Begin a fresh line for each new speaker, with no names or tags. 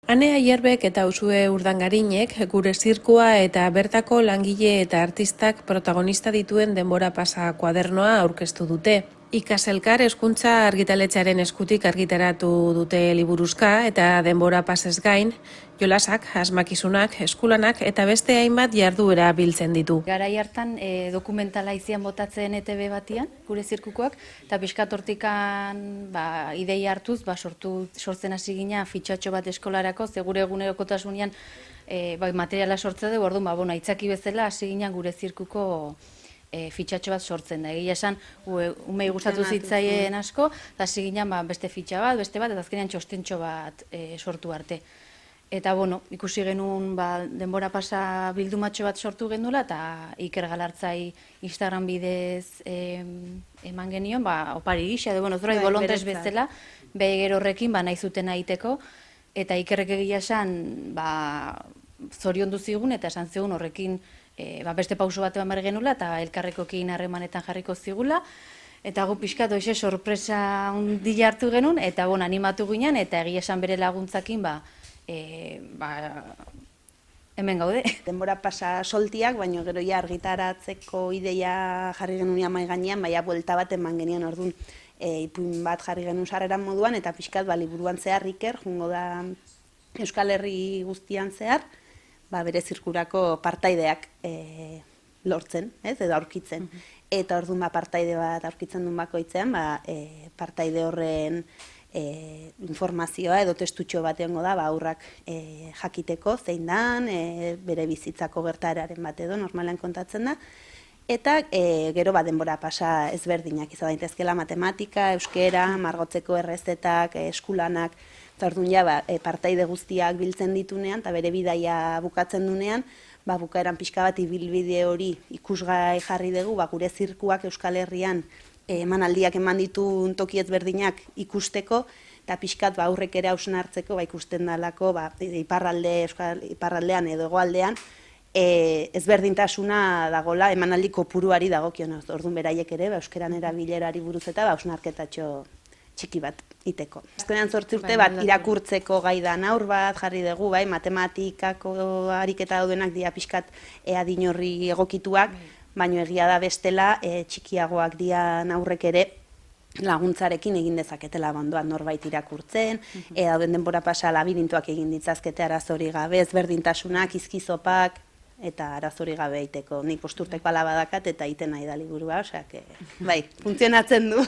Ane Aierbek eta Usue Urdangarinek gure zirkua eta bertako langile eta artistak protagonista dituen denbora pasa kuadernoa aurkeztu dute. Ikaselkar hezkuntza argitaletxearen eskutik argitaratu dute liburuzka eta denbora pasez gain, jolasak, asmakizunak, eskulanak eta beste hainbat jarduera biltzen ditu.
Garai hartan dokumentala izian botatzen ETV batian, gure zirkukoak, eta pixkat hortikan ideia hartuz, sortzen hasi gina fitxatxo bat eskolarako, ze gure egunerokotasunean materiala sortze dugu, orduan, aitzaki bezala hasi gina gure zirkuko fitxatxo bat sortzen da. Egia esan, umei gustatu zitzaien asko, eta hasi ginen beste fitxa bat, beste bat, eta azkenean txostentxo bat sortu arte. Eta, ikusi genuen denbora pasa bildumatxo bat sortu genuela, eta Iker Galartzai Instagram bidez eman genion, opari gisa, edo, zora, bolontes bezala, beger horrekin nahi zuten egiteko, eta Ikerrek egia esan, zorion duzigun, eta esan zigun horrekin beste pauso bat eman behar genula, eta elkarrekokin harremanetan jarriko zigula, eta gu pixkat hoxe sorpresa handia hartu genuen, eta animatu ginen, eta egia esan bere laguntzakin, hemen gaude.
Denbora pasa soltiak, baina gero ja argitaratzeko ideia jarri genuen mahai gainean, buelta bat eman genion orduan ipuin bat jarri genuen sarreran moduan, eta pixkat liburuan zehar Iker, jungo da Euskal Herri guztian zehar, bere zirkurako partaideak lortzen, edo aurkitzen. Eta orduan partaide bat aurkitzen duen bakoitzean, partaide horren informazioa edo testutxo bat egongo da, aurrak jakiteko zein dan, bere bizitzako gertaeraren bat edo normalean kontatzen da. Eta gero denbora pasa ezberdinak izan daitezkela matematika, euskera, margotzeko errezetak, eskulanak, eta orduan partaide guztiak biltzen ditunean, eta bere bidaia bukatzen dunean, bukaeran pixka bat ibilbide hori ikusgai jarri dugu, gure zirkuak Euskal Herrian emanaldiak eman ditu toki ezberdinak ikusteko, eta pixkat aurrek ere hausnartzeko ikusten dalako iparraldean edo hegoaldean, ezberdintasuna dagola emanaldi kopuruari dagokion, orduan beraiek ere euskeran erabilerari buruz eta hausnarketatxo txiki bat iteko. Azkenean 8 urte bat irakurtzeko gaidan aur bat jarri dugu, matematikako ariketa daudenak dira pixkat adin horri egokituak, baina egia da bestela txikiagoak dian aurrek ere laguntzarekin egin dezaketela bandoan norbait irakurtzen, dauden denbora pasa labirintoak egin ditzazkete arazori gabe, ezberdintasunak, izkizopak, eta arazori gabe eiteko. Nik 8 urteko alaba dakat eta iten nahi da liburua, funtzionatzen du.